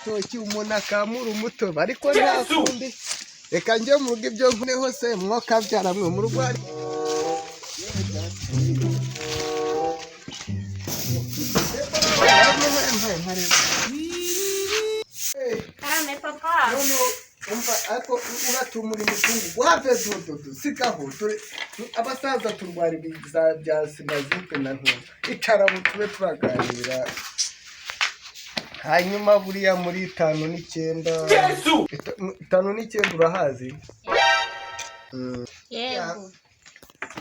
igitoki umuntu akamura umutobe ariko nta kundi reka njye mu rugo ibyo nkune hose mwoka byaramwe mu rugo Karame papa. Ariko uratumura imitungo guhave dodo sikaho turi abasaza turwara ibiza bya sinazike na nto icara mu tube turaganira hanyuma buriya muri 5 9 urahazi Yego.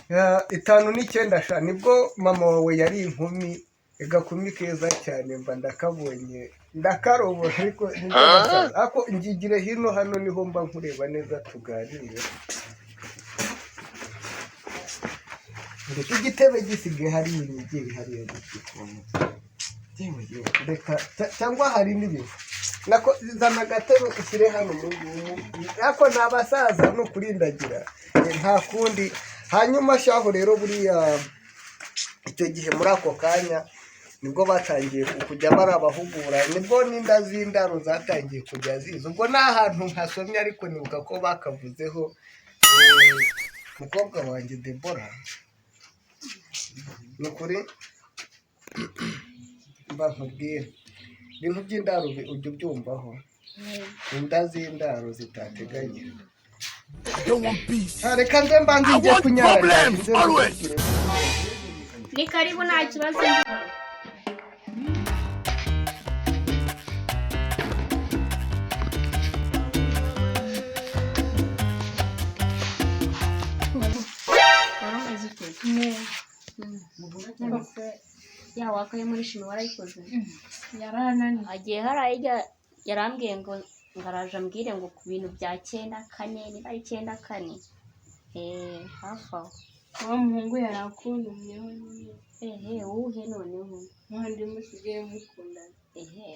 5 9 sha nibwo mama wawe yari inkumi igakumi keza cyane mba ndakabonye ndakarobo ariko ako ngigire hino hano niho mba nkureba neza tuganire ndetse igitebe gisige hari ibigeri hari gikoma reka cyangwa hari n'ibindi nako zana gatebe ushyire hano ako nabasaza no kurindagira nta kundi hanyuma shaho rero buriya icyo gihe muri ako kanya nibwo batangiye kujya barabahugura nibwo n'inda z'indaro zatangiye kujya ziza ubwo nta hantu nkasomye ariko nibuka ko bakavuzeho umukobwa wanjye Debora ni ukuri mba nkubwira ibintu by'indaro ujya ubyumvaho inda z'indaro zitateganya reka nze mbanze njye kunyara Ni karibu nta kibazo. Ya wakaye muri shino warayikoze yaranani agiye harayijya yarambwiye ngo ngaraje ambwire ngo ku bintu bya 9 niba ari 9 hafa wa muhungu yarakundumyeho uwuhe noneho mwandi musigaye mukundana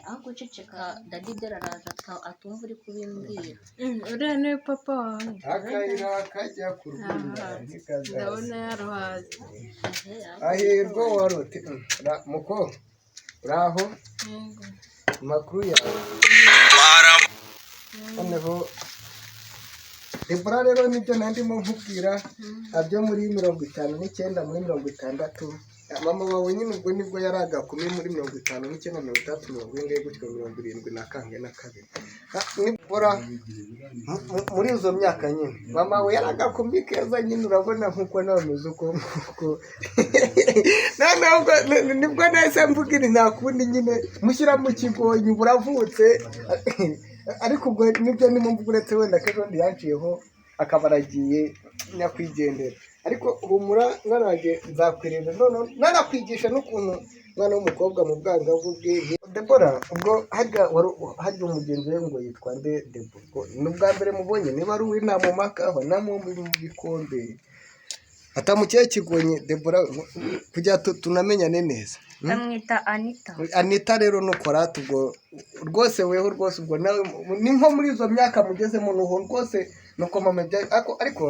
aho guceceka dadidera araza atumva uri kubimbwira uriya niwe papa wawe akayira kajya ku rwanda ndabona yaruhaze ahirwa warote muko uraho makuru yawe noneho Debora rero nibyo nandimo nkubwira abyo muri 59 muri 60 mama wawe nyine ubwo nibwo yaraga kumi muri 59 33 40 gutyo 70 na kange na kabiri Debora muri izo myaka nyine mama we yaraga kumi keza nyine urabona nkuko nawe meze uko nibwo nahise mvugira nta kundi nyine mushyira mu kigonyi buravutse ariko ubwo nibyo nimo mvuguretse wenda kejo ndi yanciyeho akabaragiye nyakwigendera ariko humura naraje nzakwirenda none narakwigisha n'ukuntu mwana w'umukobwa mu bwangavu bwe Debora ubwo hajya umugenzi we ngo yitwa nde Debora n'ubwa mbere mubonye niba ari uw'inama makaho namo mu bikombe atamukiye kigonye Debora kujya tunamenyane neza bamwita Anita rero nukora tubwo rwose weho rwose ubwo nawe ni nko muri izo myaka mugezemo nuho rwose nuko mama ariko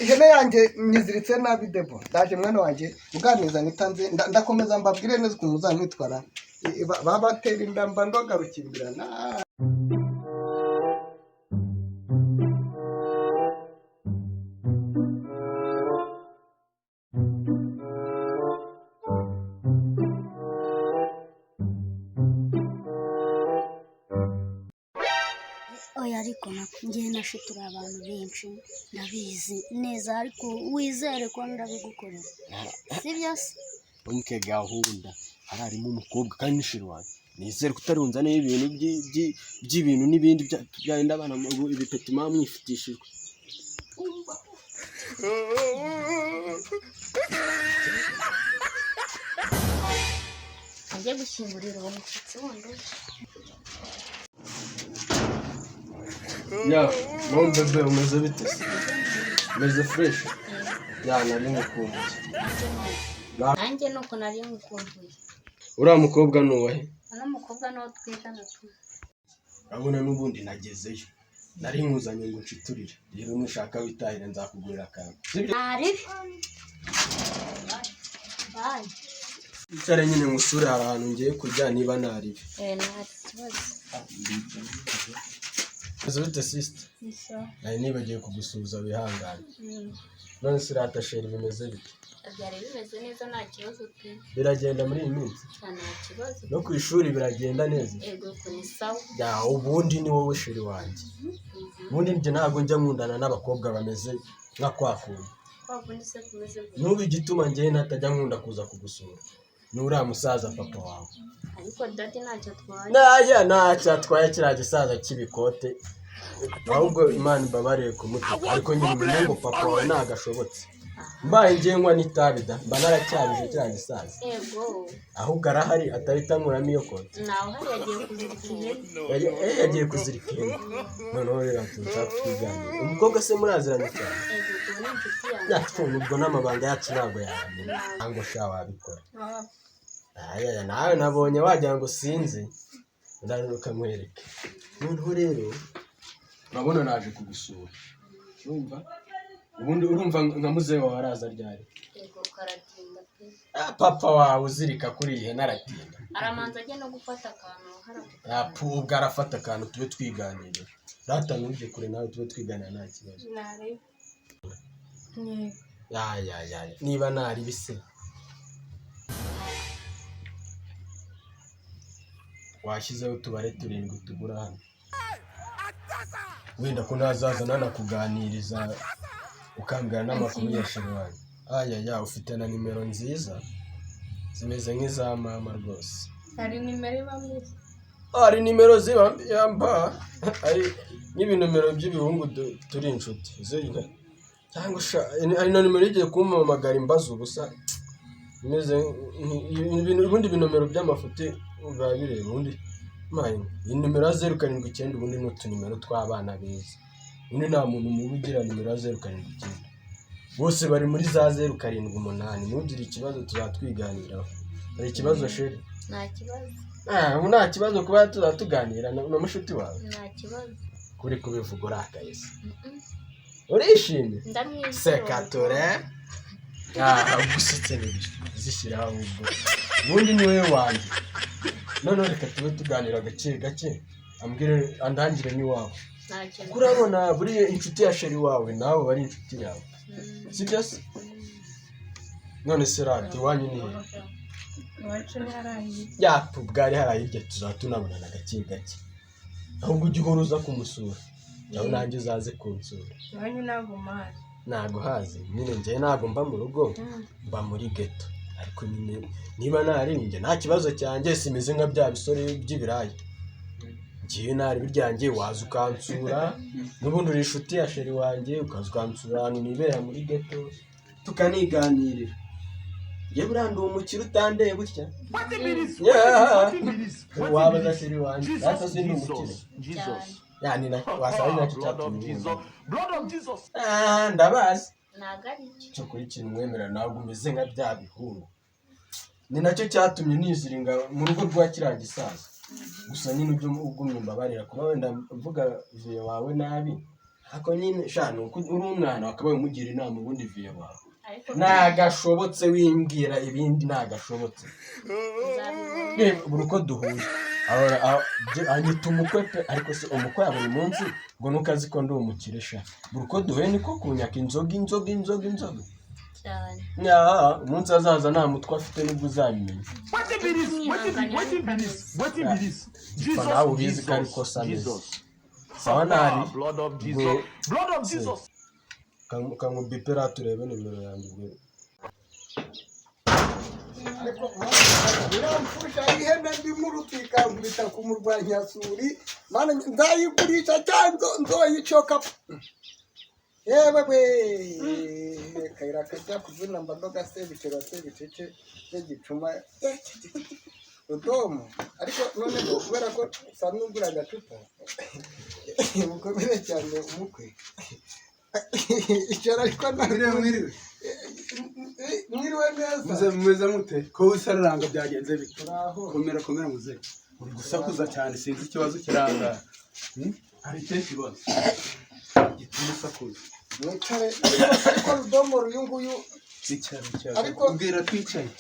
ihene yanjye nyiziritse nabi Debora ndaje mwana wanjye uganiza nitanze ndakomeza mbabwire neza ukuntu muzamwitwara babatera indamba ndogarukimbirana oya ariko ngiye nashitura abantu benshi ndabizi neza ariko wizere ko ndabigukorera sibyo se umke gahunda hararimo umukobwa kandi nishirwaye nizere kutarunza ne ibintu by'ibintu n'ibindi byagenda abana mu ibipeti mwifitishijwe ajye gushyingurira uwo mushyitsi wundi ya mon bebe umeze bite umeze fresh ya nari mukumbuye nanjye nuko nari mukumbuye uriya mukobwa nuwahe ana mukobwa no twigana tu urabona n'ubundi nagezeyo nari nkuzanye ngo nshiturire rero nushaka witahire nzakugurira akantu ari bye Icare nyine musure hari ahantu ngiye kujya niba naribi. nta kibazo. Zubite sister. Isa. Nari nibagiye kugusuhuza wihangane. None se rata sheri bimeze bite? Byari bimeze neza nta kibazo pe. Biragenda muri iyi minsi? Nta kibazo. No ku ishuri biragenda neza? Ego ko ni sawa. Ya ubundi ni wowe sheri wanjye. Ubundi njye ntabwo njya nkundana n'abakobwa bameze nka kwakundi. Kwakundi se kumeze gute? N'ubu igituma njye natajya nkunda kuza kugusura. Nuriya musaza papa wawe. Ariko dati ntacyo atwaye. Ntacyo atwaye kiriya gisaza cy'ibikote. Ahubwo Imana imbabariye kumutuka ariko nyine umenye ngo papa wawe ntagashobotse. Mbaye ngiye nywa n'itabi da mba naracyabije kiriya gisaza. Ego. Ahubwo arahari atahita ankuramo iyo kote. Nawe hari yagiye kuzirika ihene. Yagiye kuzirika ihene. Noneho rero turashaka kwiganira. Umukobwa se muraziranye cyane? Ego ko ni inshuti yanjye. Ubwo n'amabanga yacu ntabwo yayamenya. Ntabwo sha wabikora. Nawe nabonye wagira ngo sinzi. Ndaruka nkwereke. Noneho rero urabona naje kugusura. Urumva? Ubundi urumva nka muzehe wawe araza ryari? Ego karatinda pe. Papa wawe uzirika kuri iyi hene aratinda. Aramanza ajya no gufata akantu haravuga. Ubwo arafata akantu tube twiganirira. Rata ntujye kure nawe tube twiganira nta kibazo. Nareba. Niba nari bise. Washyizeho utubare 7 tugura hano. Wenda ko nazaza nanakuganiriza ukambwira n'amakuru ya sheri wanjye. Ufite na nimero nziza zimeze nk'iza mama rwose. Hari nimero ibamo? Hari nimero ziba yamba ari n'ibinomero by'ibihungu turi inshuti. Cyangwa hari na nimero igiye kumpamagara imbaza ubusa. Imeze ubundi binomero by'amafuti urabireba ubundi mine iyi nimero 079 ubundi n'utunimero tw'abana beza. Ubundi nta muntu mubi ugira nimero 079. Bose bari muri za 078. Ntugire ikibazo tuzatwiganiraho. Hari ikibazo sheri? Nta kibazo. Nta kibazo kuba tuzatuganira na mushuti wawe. Nta kibazo. Kuri kubivuga urakaye se. Urishimye? Ndamwizeye. Sekatore. Gusetse n'ibyo zishyiraho ubwo. Ubundi ni wowe wanjye. None reka tube tuganira gake ambwire andangire ni wawe. Kurabona buriye inshuti ya sheri wawe nawe bari inshuti yawe. Sibyo se? None se rati wanyu ni he? Iwacu ni harahiye. Bwari harahirya tuzatunabonana gake. Ahubwo ujye uhora uza kumusura. Nawe nanjye uzaze kunsura. Iwanyu ntabwo mpari. Ntago hazi nyine njye ntago mba mu rugo mba muri ghetto ariko nyine niba nari njye nta kibazo cyanjye simeze nka bya bisore by'ibirayi ngiye nari biryanjye waza ukansura n'ubundi uri inshuti ya sheri wanjye ukaza ukansura ahantu nibera muri ghetto tukaniganirira ye buranda uwo mukiri utandeye gutya wabaza sheri wanjye rata sindi umukire yani wasaba nacyo cyatumye ndabazi cyo kuri kintu mwemera ntabwo umeze nka bya bihungu ni nacyo cyatumye niziringa mu rugo rwa kiriya gisaza gusa nyine ugumye mbabarira kuba wenda mvuga viye wawe nabi ariko nyine shano uri umwana wakabaye umugira inama ubundi viye wawe nagashobotse wimbwira ibindi nagashobotse buri uko duhuye anyita umukwe pe ariko se umukwe ya buri munsi ngo nuko azi ko ndi umukire sha buri uko duhuye niko kunyaka inzoga cyane umunsi azaza nta mutwe afite nibwo uzabimenya nawe ubizi ko ariko sameze sawa nari kamubipera turebe nimero yanjye ubwo biramfusha ihene ndimo urutwikambita ku murwanyasuri mana ndayigurisha cyangwa nzoyicoka yewe kayira kajya kuzina mbandoga se bicera se bicece n'igicuma utomo ariko none kubera ko usanzwe ugura agacupa mukomere cyane umukwe icara ariko mwiriwe neza mumeze mute ko usararanga byagenze bite komera muzehe uri gusakuza cyane sinzi ikibazo kiranga hari ikihe kibazo gituma usakuza mwicare ariko rudomo uyu nguyu Ariko- mbwira twicaye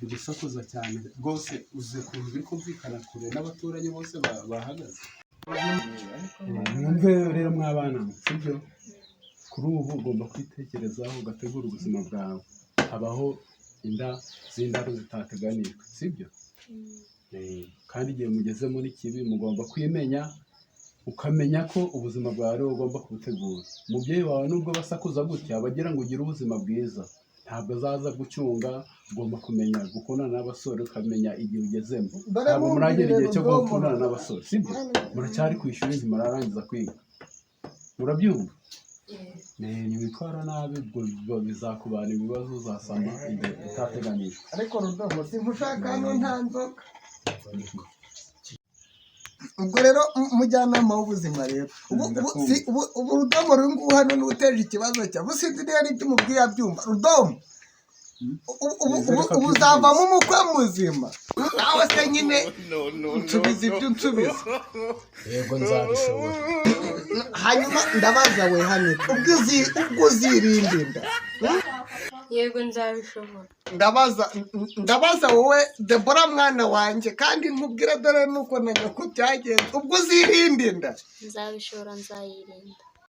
ugusakuza cyane rwose uzi ukuntu biri kumvikana kure n'abaturanyi bose bahagaze mwumve rero mwabana sibyo kuri ubu ugomba kwitekerezaho ugategura ubuzima bwawe habaho inda z'indaro zitateganijwe sibyo kandi igihe mugeze muri kibi mugomba kwimenya ukamenya ko ubuzima bwawe ariwo ugomba kubutegura umubyeyi wawe nubwo basakuza gutya bagira ngo ugire ubuzima bwiza ntabwo azaza gucunga ugomba kumenya gukundana n'abasore ukamenya igihe ugezemo ntabwo muragera igihe cyo gukundana n'abasore sibyo muracyari ku ishuri ntimurarangiza kwiga murabyumva ntiwitwara nabi ubwo bizakubana ibibazo uzasama imbere itateganijwe ariko rudomo sinkushaka hano nta nzoka ubwo rero umujyanama w'ubuzima rero ubu rudomo ruri ngubu hano n'uteje ikibazo cya businzi niyo ari ibyo umubwiye abyumva rudomo ubu uzavamo umukwe muzima nawe se nyine nsubiza ibyo unsubiza yego nzabishobora hanyuma ndabaza we hano ubwo uzirinda inda yego nzabishobora ndabaza wowe Debora mwana wanjye kandi nkubwira dore nuko nanya ko byagenze ubwo uzirinda inda nzabishora nzayirinda